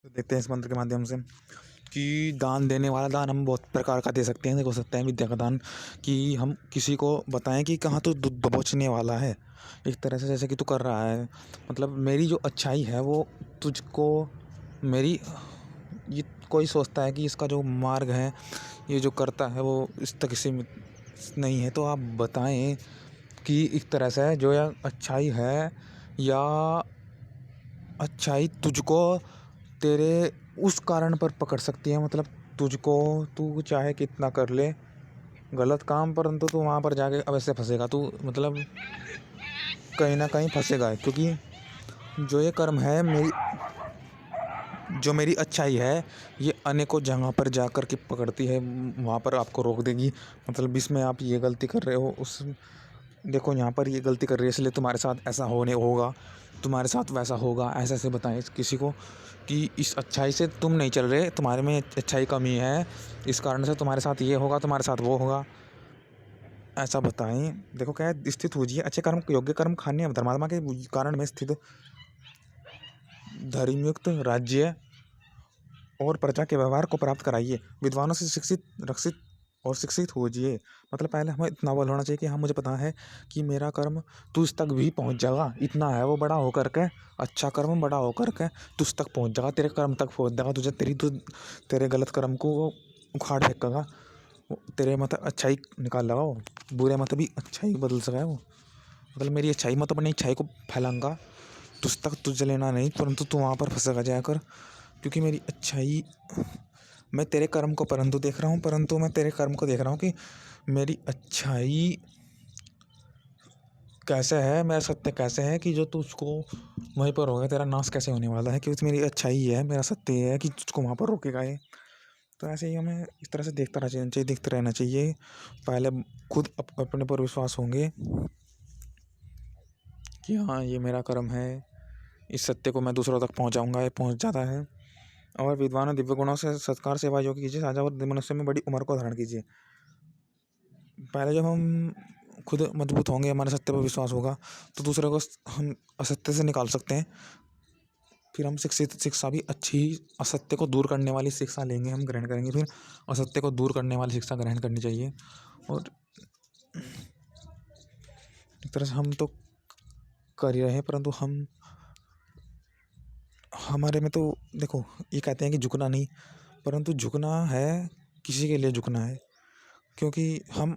तो देखते हैं इस मंत्र के माध्यम से कि दान देने वाला दान हम बहुत प्रकार का दे सकते हैं। हो सकता है विद्या का दान, कि हम किसी को बताएं कि कहाँ तो दबोचने वाला है, एक तरह से जैसे कि तू कर रहा है। मतलब मेरी जो अच्छाई है वो तुझको, मेरी ये कोई सोचता है कि इसका जो मार्ग है, ये जो करता है वो इस तक सीमित नहीं है, तो आप बताएं कि एक तरह से जो यह अच्छाई है, या अच्छाई तुझको तेरे उस कारण पर पकड़ सकती है। मतलब तुझको, तू चाहे कितना कर ले गलत काम, परंतु तू वहाँ पर जाके अवश्य फंसेगा। तू मतलब कहीं ना कहीं फंसेगा, क्योंकि जो ये कर्म है मेरी, जो मेरी अच्छाई है, ये अनेकों जगह पर जाकर के पकड़ती है, वहाँ पर आपको रोक देगी। मतलब इसमें आप ये गलती कर रहे हो, उस देखो यहाँ पर ये गलती कर रही है, इसलिए तुम्हारे साथ ऐसा होने होगा, तुम्हारे साथ वैसा होगा। ऐसे ऐसे बताएं किसी को कि इस अच्छाई से तुम नहीं चल रहे, तुम्हारे में अच्छाई कमी है, इस कारण से तुम्हारे साथ ये होगा, तुम्हारे साथ वो होगा। ऐसा बताएं। देखो क्या है, स्थित होजिए अच्छे कर्म, योग्य कर्म खान्य धर्मात्मा के कारण में स्थित धर्मयुक्त राज्य और प्रजा के व्यवहार को प्राप्त कराइए। विद्वानों से शिक्षित रक्षित और शिक्षित होजिए। मतलब पहले हमें इतना बल होना चाहिए कि हाँ मुझे पता है कि मेरा कर्म तुझ तक भी पहुंच जाएगा, इतना है वो बड़ा होकर के, अच्छा कर्म बड़ा होकर के तुझ तक पहुंच जाएगा, तेरे कर्म तक पहुंच जाएगा। तुझे तेरे गलत कर्म को वो उखाड़ फेंकेगा, तेरे मतलब अच्छाई निकाल लगा वो, बुरे मत भी अच्छाई बदल सका है वो। मतलब मेरी अच्छाई मत अपनी अच्छाई को फैलाऊंगा, तुझ तक तुझे लेना नहीं, परंतु तू वहाँ पर फंसेगा जाकर, क्योंकि मेरी अच्छाई, मैं तेरे कर्म को परंतु देख रहा हूँ, परंतु मैं तेरे कर्म को देख रहा हूँ कि मेरी अच्छाई कैसे है, मेरा सत्य कैसे है, कि जो तुझको वहीं पर होगा, तेरा नाश कैसे होने वाला है, क्योंकि मेरी अच्छाई है, मेरा सत्य है कि तुझको वहाँ पर रोकेगा ये। तो ऐसे ही हमें इस तरह से देखता रहना चाहिए, देखते रहना चाहिए। पहले खुद अपने पर विश्वास होंगे कि हाँ ये मेरा कर्म है, इस सत्य को मैं दूसरों तक पहुँचाऊँगा, ये पहुँच जाता है। और विद्वान दिव्य गुणों से सत्कार सेवा योग्य कीजिए, साझा और मनुष्य में बड़ी उम्र को धारण कीजिए। पहले जब हम खुद मजबूत होंगे, हमारे सत्य पर विश्वास होगा, तो दूसरे को हम असत्य से निकाल सकते हैं। फिर हम शिक्षा भी अच्छी, असत्य को दूर करने वाली शिक्षा लेंगे, हम ग्रहण करेंगे, फिर असत्य को दूर करने वाली शिक्षा ग्रहण करनी चाहिए। और एक तरह से हम तो कर ही रहे हैं, परंतु हम, हमारे में तो देखो ये कहते हैं कि झुकना नहीं, परंतु झुकना है, किसी के लिए झुकना है, क्योंकि हम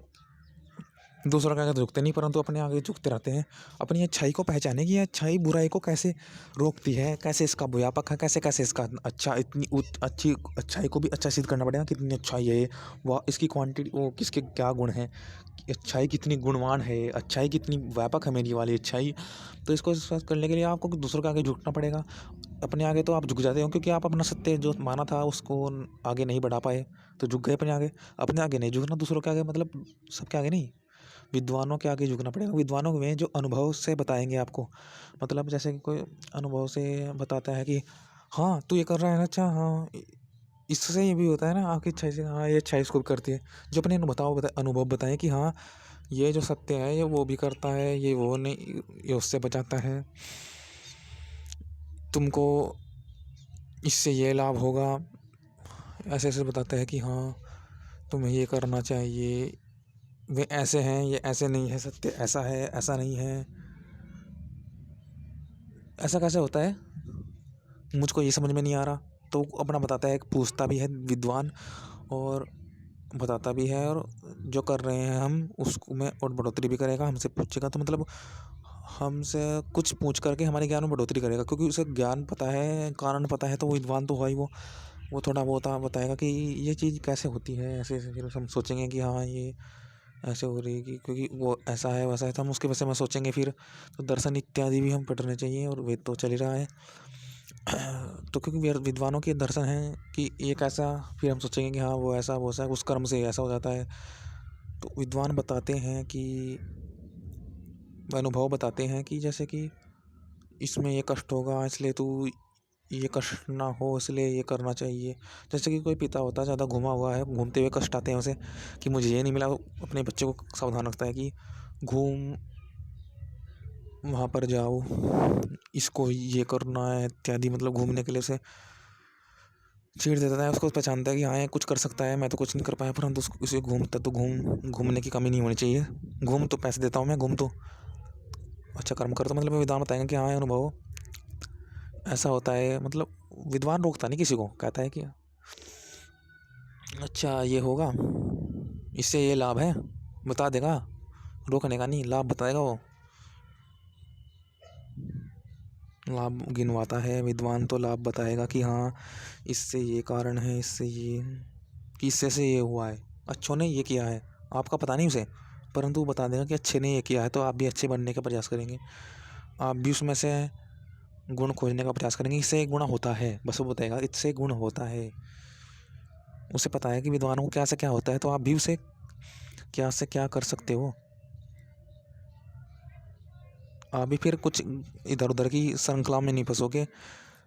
दूसरों के आगे तो झुकते नहीं, परंतु अपने आगे झुकते रहते हैं। अपनी अच्छाई को पहचाने की, अच्छाई बुराई को कैसे रोकती है, कैसे इसका व्यापक है, कैसे कैसे इसका अच्छा, इतनी अच्छी अच्छाई को भी अच्छा सिद्ध करना पड़ेगा, कितनी अच्छाई है वह, इसकी क्वांटिटी, वो किसके क्या गुण है, अच्छाई कितनी गुणवान है, अच्छाई कितनी व्यापक है मेरी वाली अच्छाई। तो इसको विश्वास करने के लिए आपको दूसरों के आगे झुकना पड़ेगा। अपने आगे तो आप झुक जाते हो, क्योंकि आप अपना सत्य जो माना था उसको आगे नहीं बढ़ा पाए, तो झुक गए अपने आगे नहीं झुकना, दूसरों के आगे, मतलब सबके आगे नहीं, विद्वानों के आगे झुकना पड़ेगा। विद्वानों में जो अनुभव से बताएंगे आपको, मतलब जैसे कि कोई अनुभव से बताता है कि हाँ तू ये कर रहा है ना, अच्छा हाँ इससे ये भी होता है ना, आपकी इच्छा से, हाँ ये अच्छा इसको भी करती है। जो अपने अनुभव बताएं कि हाँ ये जो सत्य है ये वो भी करता है, ये वो नहीं, ये उससे बचाता है, तुमको इससे ये लाभ होगा। ऐसे ऐसे बताते हैं कि हाँ तुम्हें ये करना चाहिए, वे ऐसे हैं, ये ऐसे नहीं है, सत्य ऐसा है, ऐसा नहीं है। ऐसा कैसे होता है, मुझको ये समझ में नहीं आ रहा। तो अपना बताता है, पूछता भी है विद्वान, और बताता भी है, और जो कर रहे हैं हम उसको में और बढ़ोतरी भी करेगा, हमसे पूछेगा, तो मतलब हमसे कुछ पूछ करके हमारे ज्ञान में बढ़ोतरी करेगा, क्योंकि उसे ज्ञान पता है, कारण पता है, तो वो विद्वान तो हुआ ही वो थोड़ा बहुत बताएगा कि ये चीज़ कैसे होती है, ऐसे ऐसे। फिर हम सोचेंगे कि हाँ ये ऐसे हो रही है, कि क्योंकि वो ऐसा है वैसा है, तो हम उसके वजह में सोचेंगे फिर। तो दर्शन इत्यादि भी हम पढ़ने चाहिए, और वेद तो चल ही रहा है। तो क्योंकि विद्वानों के दर्शन हैं कि एक ऐसा, फिर हम सोचेंगे कि हाँ वो ऐसा वो ऐसा, उस कर्म से ऐसा हो जाता है। तो विद्वान बताते हैं कि, अनुभव बताते हैं कि जैसे कि इसमें ये कष्ट होगा, इसलिए तू ये कष्ट ना हो इसलिए ये करना चाहिए। जैसे कि कोई पिता होता है, ज़्यादा घुमा हुआ है, घूमते हुए कष्ट आते हैं उसे कि मुझे ये नहीं मिला, अपने बच्चे को सावधान रखता है कि घूम वहाँ पर जाओ, इसको ये करना है इत्यादि, मतलब घूमने के लिए उसे चीड़ देता है, उसको पहचानता है कि हाँ ये कुछ कर सकता है, मैं तो कुछ नहीं कर पाया, परंतु उसको उसे घूमता तो घूमने की कमी नहीं होनी चाहिए। घूम तो पैसे देता हूँ मैं, घूम तो अच्छा कर्म कर, तो मतलब विद्वान बताएंगे कि हाँ ये अनुभव ऐसा होता है। मतलब विद्वान रोकता नहीं किसी को, कहता है कि अच्छा ये होगा, इससे ये लाभ है, बता देगा। रोकने का नहीं, लाभ बताएगा वो, लाभ गिनवाता है विद्वान, तो लाभ बताएगा कि हाँ इससे ये कारण है, इससे ये, कि इससे से ये हुआ है, अच्छों ने ये किया है, आपका पता नहीं उसे, परंतु वो बता देगा कि अच्छे ने ये किया है, तो आप भी अच्छे बनने का प्रयास करेंगे, आप भी उसमें से गुण खोजने का प्रयास करेंगे, इससे एक गुण होता है, बस वो बताएगा इससे गुण होता है। उसे पता है कि विद्वानों को क्या से क्या होता है, तो आप भी उसे क्या से क्या कर सकते हो। आप भी फिर कुछ इधर उधर की श्रृंखला में नहीं फंसोगे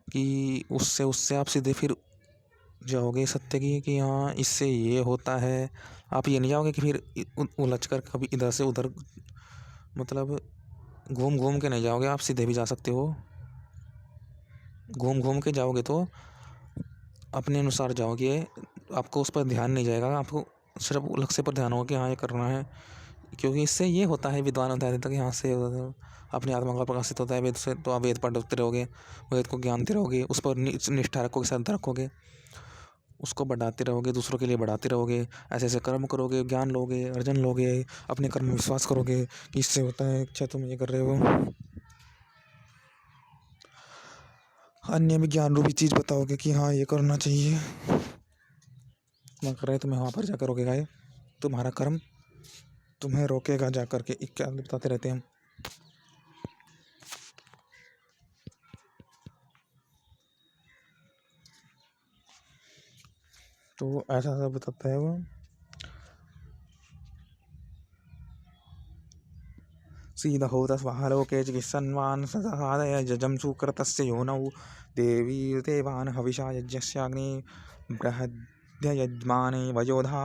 कि उससे उससे आप सीधे फिर जाओगे सत्य की कि हाँ इससे ये होता है। आप ये नहीं जाओगे कि फिर उलझ कर कभी इधर से उधर, मतलब घूम घूम के नहीं जाओगे, आप सीधे भी जा सकते हो। घूम घूम के जाओगे तो अपने अनुसार जाओगे, आपको उस पर ध्यान नहीं जाएगा, आपको सिर्फ लक्ष्य पर ध्यान होगा कि हाँ ये करना है, क्योंकि इससे ये होता है, विद्वान बता देता कि हाँ से अपनी आत्मा का प्रकाशित होता है वेद से, तो आप वेद पढ़ते रहोगे, वेद को ज्ञानते रहोगे, उस पर निष्ठा रखोगे, श्रद्धा रखोगे, उसको बढ़ाते रहोगे, दूसरों के लिए बढ़ाते रहोगे, ऐसे ऐसे कर्म करोगे, ज्ञान लोगे, अर्जन लोगे, अपने कर्म में विश्वास करोगे कि इससे होता है, अच्छा तुम ये कर रहे हो, अन्य भी ज्ञान रूपी चीज़ बताओगे कि हाँ ये करना चाहिए, ना कर रहे तुम्हें वहाँ पर जाकर रोकेगा, ये तुम्हारा कर्म तुम्हें रोकेगा जा करके, इत्यादि बताते रहते हैं हम। तो ऐसा सब बताता है वो। सीधा होता स्वाहा लोके चिकित्सन्वान् ससादय जजं सुकृतस्य योनौ देवी देवान् हविषा यज्ञस्याग्नि बृहद्यजमाने वयोधा।